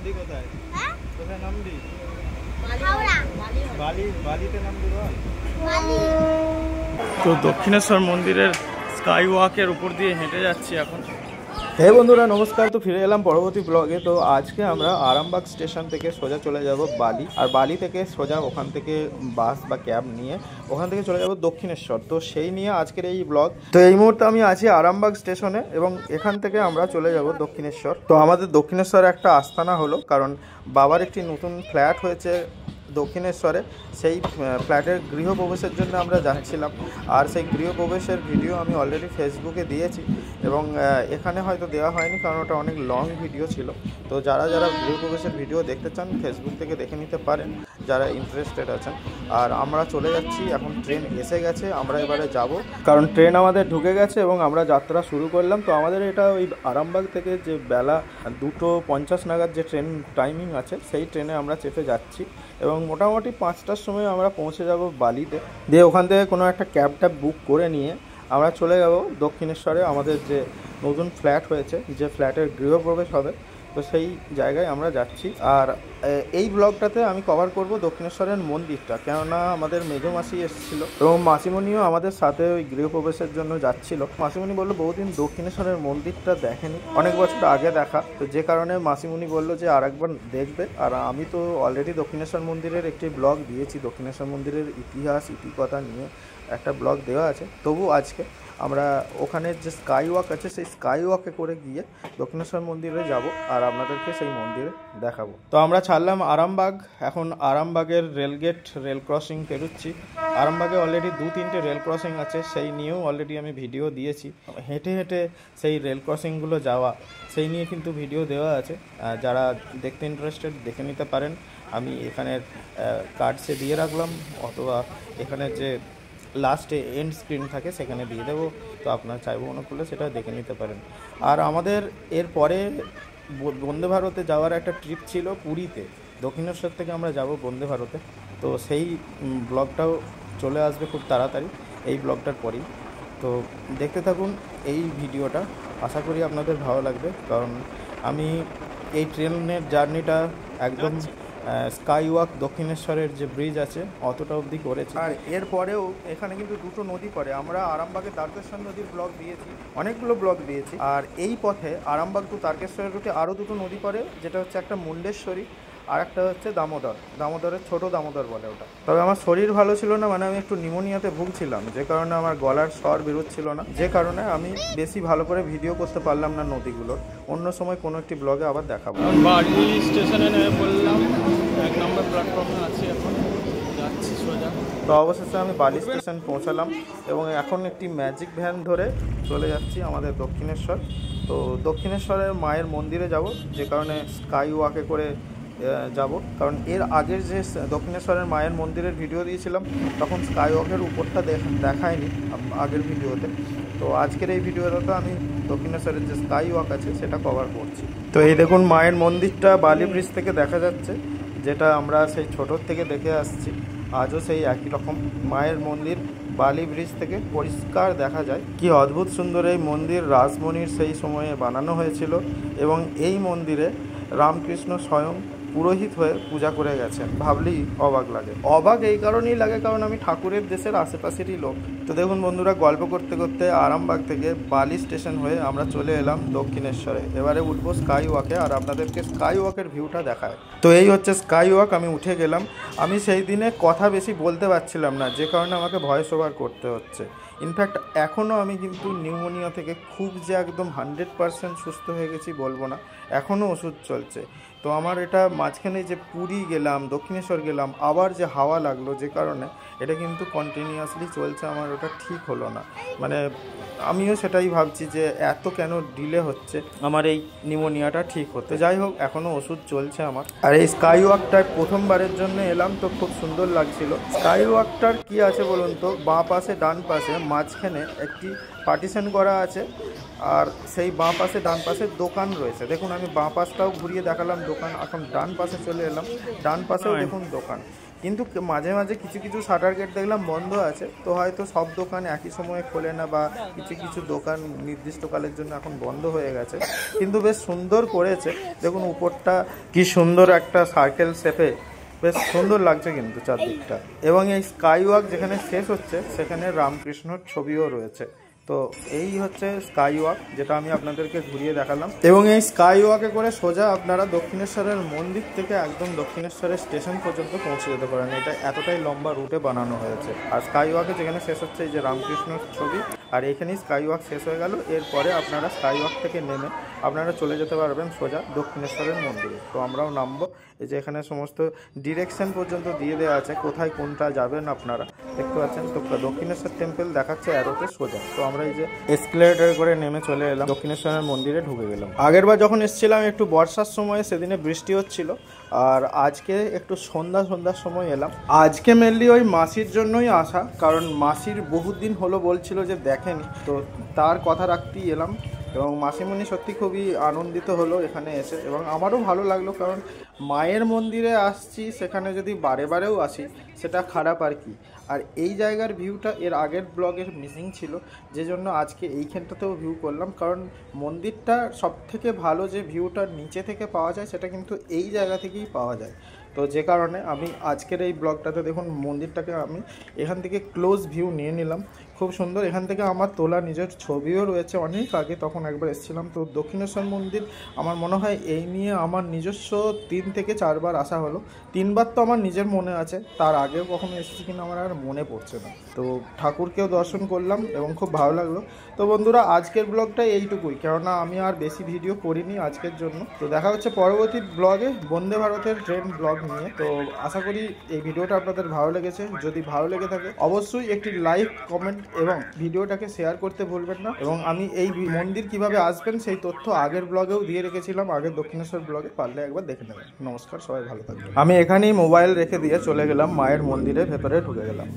নামবি কোথায়? কোথায় নামবি? বালিতে নামবি বল। তো দক্ষিণেশ্বর মন্দিরের স্কাই ওয়াকের উপর দিয়ে হেঁটে যাচ্ছি এখন। হে বন্ধুরা নমস্কার, তো ফিরে এলাম পরবর্তী ব্লগে। তো আজকে আমরা আরামবাগ স্টেশন থেকে সোজা চলে যাব বালি, আর বালি থেকে সোজা ওখান থেকে বাস বা ক্যাব নিয়ে ওখান থেকে চলে যাব দক্ষিণেশ্বর। তো সেই নিয়ে আজকের এই ব্লগ। তো এই মুহূর্তে আমি আছি আরামবাগ স্টেশনে এবং এখান থেকে আমরা চলে যাব দক্ষিণেশ্বর। তো আমাদের দক্ষিণেশ্বরে একটা আস্তানা হলো, কারণ বাবার একটি নতুন ফ্ল্যাট হয়েছে দক্ষিণেশ্বরে। সেই ফ্ল্যাটের গৃহপ্রবেশের জন্য আমরা যাচ্ছিলাম, আর সেই গৃহপ্রবেশের ভিডিও আমি অলরেডি ফেসবুকে দিয়েছি এবং এখানে হয়তো দেওয়া হয়নি কারণ ওটা অনেক লং ভিডিও ছিল। তো যারা যারা গৃহপ্রবেশের ভিডিও দেখতে চান ফেসবুক থেকে দেখে নিতে পারেন যারা ইন্টারেস্টেড আছেন। আর আমরা চলে যাচ্ছি, এখন ট্রেন এসে গেছে, আমরা এবারে যাব কারণ ট্রেন আমাদের ঢুকে গেছে এবং আমরা যাত্রা শুরু করলাম। তো আমাদের এটা ওই আরামবাগ থেকে যে বেলা 2:50 নাগাদ যে ট্রেন টাইমিং আছে সেই ট্রেনে আমরা চেপে যাচ্ছি এবং মোটামুটি 5টার সময় আমরা পৌঁছে যাব বালিতে। দিয়ে ওখান থেকে কোনো একটা ক্যাব বুক করে নিয়ে আমরা চলে যাব দক্ষিণেশ্বরে, আমাদের যে নতুন ফ্ল্যাট হয়েছে, যে ফ্ল্যাটের গৃহপ্রবেশ হবে, তো সেই জায়গায় আমরা যাচ্ছি। আর এই ব্লগটাতে আমি কভার করব দক্ষিণেশ্বরের মন্দিরটা, কেননা আমাদের মেজো মাসি এসেছিলো এবং মাসিমণিও আমাদের সাথে ওই গৃহপ্রবেশের জন্য যাচ্ছিল। মাসিমণি বললো বহুদিন দক্ষিণেশ্বরের মন্দিরটা দেখেনি, অনেক বছর আগে দেখা, তো যে কারণে মাসিমণি বললো যে আর একবার দেখবে। আর আমি তো অলরেডি দক্ষিণেশ্বর মন্দিরের একটি ব্লগ দিয়েছি, দক্ষিণেশ্বর মন্দিরের ইতিহাস ইতিকথা নিয়ে একটা ব্লগ দেওয়া আছে। তবু আজকে আমরা ওখানে যে স্কাই ওয়াক আছে সেই স্কাই ওয়াকে করে গিয়ে দক্ষিণেশ্বর মন্দিরে যাব আর আপনাদেরকে সেই মন্দিরে দেখাবো। তো আমরা ছাড়লাম আরামবাগ, এখন আরামবাগের রেলগেট রেল ক্রসিং পেরোচ্ছি। আরামবাগে অলরেডি 2-3টে রেল ক্রসিং আছে, সেই নিয়েও অলরেডি আমি ভিডিও দিয়েছি। হেঁটে হেঁটে সেই রেল ক্রসিংগুলো যাওয়া সেই নিয়ে কিন্তু ভিডিও দেওয়া আছে, যারা দেখতে ইন্টারেস্টেড দেখে নিতে পারেন। আমি এখানের কার্ডসে দিয়ে রাখলাম, অথবা এখানে যে লাস্টে এন্ড স্ক্রিন থাকে সেখানে দিয়ে দেবো, তো আপনার চাইবো মনে করলে সেটা দেখে নিতে পারেন। আর আমাদের এরপরে বন্দে ভারতে যাওয়ার একটা ট্রিপ ছিল পুরীতে, দক্ষিণেশ্বর থেকে আমরা যাব বন্দে ভারতে। তো সেই ব্লগটাও চলে আসবে খুব তাড়াতাড়ি এই ব্লগটার পরেই। তো দেখতে থাকুন এই ভিডিওটা, আশা করি আপনাদের ভালো লাগবে, কারণ আমি এই ট্রেনের জার্নিটা একদম স্কাই ওয়াক দক্ষিণেশ্বরের যে ব্রিজ আছে অতটা অবধি করেছি। আর এরপরেও এখানে কিন্তু দুটো নদী পড়ে, আমরা আরামবাগের তারকেশ্বর নদীর ব্লগ দিয়েছি, অনেকগুলো ব্লগ দিয়েছি। আর এই পথে আরামবাগ টু তারকেশ্বরের রুটে আরও দুটো নদী পড়ে, যেটা হচ্ছে একটা মুন্ডেশ্বরী আর একটা হচ্ছে দামোদর, দামোদরের ছোট দামোদর বলে ওটা। তবে আমার শরীর ভালো ছিল না, মানে আমি একটু নিউমোনিয়াতে ভুগছিলাম, যে কারণে আমার গলার স্বর বেরোচ্ছিল না, যে কারণে আমি বেশি ভালো করে ভিডিও করতে পারলাম না নদীগুলোর। অন্য সময় কোনো একটি ব্লগে আবার দেখাবো। বাড়ি স্টেশনে নেমে পড়লাম, 1 নম্বর প্ল্যাটফর্মে আছি, এখন যাচ্ছি সোজা। তো অবশেষে আমি বালি স্টেশন পৌঁছালাম এবং এখন একটি ম্যাজিক ভ্যান ধরে চলে যাচ্ছি আমাদের দক্ষিণেশ্বর। তো দক্ষিণেশ্বরের মায়ের মন্দিরে যাব, যে কারণে স্কাই ওয়াকে করে যাব, কারণ এর আগের যে দক্ষিণেশ্বরের মায়ের মন্দিরের ভিডিও দিয়েছিলাম তখন স্কাই ওয়াকের উপরটা দেখায়নি আগের ভিডিওতে। তো আজকের এই ভিডিওটাতে আমি দক্ষিণেশ্বরের যে স্কাই ওয়াক আছে সেটা কভার করছি। তো এই দেখুন মায়ের মন্দিরটা বালি ব্রিজ থেকে দেখা যাচ্ছে, যেটা আমরা সেই ছোটোর থেকে দেখে আসছি, আজও সেই একই রকম মায়ের মন্দির বালি ব্রিজ থেকে পরিষ্কার দেখা যায়। কি অদ্ভুত সুন্দর এই মন্দির, রাজমণির সেই সময়ে বানানো হয়েছিল এবং এই মন্দিরে রামকৃষ্ণ স্বয়ং পুরোহিত হয়ে পূজা করে গেছেন। ভাবলেই অবাক লাগে। অবাক এই কারণেই লাগে কারণ আমি ঠাকুরের দেশের আশেপাশেরই লোক। তো দেখুন বন্ধুরা, গল্প করতে করতে আরামবাগ থেকে বালি স্টেশন হয়ে আমরা চলে এলাম দক্ষিণেশ্বরে। এবারে উঠবো স্কাই ওয়াকে আর আপনাদেরকে স্কাই ওয়াকের ভিউটা দেখায়। তো এই হচ্ছে স্কাই ওয়াক, আমি উঠে গেলাম। আমি সেই দিনে কথা বেশি বলতে পারছিলাম না, যে কারণে আমাকে ভয়েস ওভার করতে হচ্ছে। ইনফ্যাক্ট এখনও আমি কিন্তু নিউমোনিয়া থেকে খুব যে একদম 100% সুস্থ হয়ে গেছি বলবো না, এখনও ওষুধ চলছে। তো আমার এটা মাঝখানে যে পুরী গেলাম, দক্ষিণেশ্বর গেলাম, আবার যে হাওয়া লাগলো, যে কারণে এটা কিন্তু কন্টিনিউয়াসলি চলছে, আমার ওটা ঠিক হলো না। মানে আমিও সেটাই ভাবছি যে এত কেন ডিলে হচ্ছে আমার এই নিউমোনিয়াটা ঠিক হতে। যাই হোক, এখনও ওষুধ চলছে আমার। আর এই স্কাই ওয়াকটায় প্রথমবারের জন্য এলাম, তো খুব সুন্দর লাগছিল। স্কাই ওয়াকটার কি আছে বলুন তো, বাঁ পাশে ডান পাশে মাঝখানে একটি পার্টিশন করা আছে, আর সেই বাঁ পাশে ডান পাশে দোকান রয়েছে। দেখুন আমি বাঁ পাশটাও ঘুরিয়ে দেখালাম দোকান, এখন ডান পাশে চলে এলাম, ডান পাশেও দেখুন দোকান। কিন্তু মাঝে মাঝে কিছু কিছু শাটার গেট দেখলাম বন্ধ আছে, তো হয়তো সব দোকান একই সময়ে খোলে না বা কিছু কিছু দোকান নির্দিষ্টকালের জন্য এখন বন্ধ হয়ে গেছে। কিন্তু বেশ সুন্দর করেছে, দেখুন উপরটা কি সুন্দর একটা সার্কেল শেপে, বেশ সুন্দর লাগছে কিন্তু চারদিকটা। এবং এই স্কাই ওয়াক যেখানে শেষ হচ্ছে সেখানে রামকৃষ্ণর ছবিও রয়েছে। তো এই হচ্ছে স্কাই ওয়াক, যেটা আমি আপনাদেরকে ঘুরিয়ে দেখালাম। এবং এই স্কাই ওয়াকে করে সোজা আপনারা দক্ষিণেশ্বরের মন্দির থেকে একদম দক্ষিণেশ্বরের স্টেশন পর্যন্ত পৌঁছে যেতে পারেন। এটা এতটাই লম্বা রুটে বানানো হয়েছে। আর স্কাই ওয়াকে যেখানে শেষ হচ্ছে এই যে রামকৃষ্ণর ছবি, আর এখানেই স্কাই ওয়াক শেষ হয়ে গেল। এরপরে আপনারা স্কাই ওয়াক থেকে নেমে আপনারা চলে যেতে পারবেন সোজা দক্ষিণেশ্বরের মন্দিরে। তো আমরাও নামবো। এই যে এখানে সমস্ত ডিরেকশন পর্যন্ত দিয়ে দেওয়া আছে, কোথায় কোনটা যাবেন আপনারা দেখতে পাচ্ছেন। তো দক্ষিণেশ্বর টেম্পল দেখাচ্ছে অ্যারোতে সোজা। তো আমরা এই যে এসকেলেটর করে নেমে চলে এলাম, দক্ষিণেশ্বরের মন্দিরে ঢুকে গেলাম। আগেরবার যখন এসেছিলাম একটু বর্ষার সময়, সেদিনে বৃষ্টি হচ্ছিল। আর আজকে একটু সন্ধ্যার সময় এলাম। আজকে মেনলি ওই মাসির জন্যই আসা, কারণ মাসির বহুদিন হলো বলছিল যে দেখেনি, তো তার কথা রাখতেই এলাম। এবং মাসিমণি সত্যি খুবই আনন্দিত হলো এখানে এসে, এবং আমারও ভালো লাগলো। কারণ মায়ের মন্দিরে আসছি, সেখানে যদি বারে বারেও আসি সেটা খারাপ আর কি। আর এই জায়গার ভিউটা এর আগের ব্লগের মিসিং ছিল, যে জন্য আজকে এইখানটাতেও ভিউ করলাম। কারণ মন্দিরটা সব থেকে ভালো যে ভিউটা নিচে থেকে পাওয়া যায়, সেটা কিন্তু এই জায়গা থেকেই পাওয়া যায়। তো যে কারণে আমি আজকের এই ব্লগটাতে দেখুন মন্দিরটাকে আমি এখান থেকে ক্লোজ ভিউ নিয়ে নিলাম। খুব সুন্দর। এখান থেকে আমার তোলা নিজের ছবিও রয়েছে অনেক আগে, তখন একবার এসেছিলাম। তো দক্ষিণেশ্বর মন্দির আমার মনে হয় এই নিয়ে আমার নিজস্ব 3 থেকে 4 বার আসা হলো। 3 বার তো আমার নিজের মনে আছে, তার আগেও কখনো এসেছি কিনা আমার আর মনে পড়ছে না। তো ঠাকুরকেও দর্শন করলাম এবং খুব ভালো লাগলো। তো বন্ধুরা আজকের ব্লগটা এইটুকুই, কেননা আমি আর বেশি ভিডিও করিনি আজকের জন্য। তো দেখা হচ্ছে পরবর্তী ব্লগে বন্দে ভারতের ট্রেন ব্লগ নিয়ে। তো আশা করি এই ভিডিওটা আপনাদের ভালো লেগেছে। যদি ভালো লেগে থাকে অবশ্যই একটি লাইক, কমেন্ট এবং ভিডিওটাকে শেয়ার করতে ভুলবেন না। এবং আমি এই মন্দির কিভাবে আসবেন সেই তথ্য আগের ব্লগেও দিয়ে রেখেছিলাম, আগের দক্ষিণেশ্বর ব্লগে, পারলে একবার দেখে নেবেন। নমস্কার, সবাই ভালো থাকবেন। আমি এখানেই মোবাইল রেখে দিয়ে চলে গেলাম মায়ের মন্দিরের ভেতরে ঢুকে গেলাম।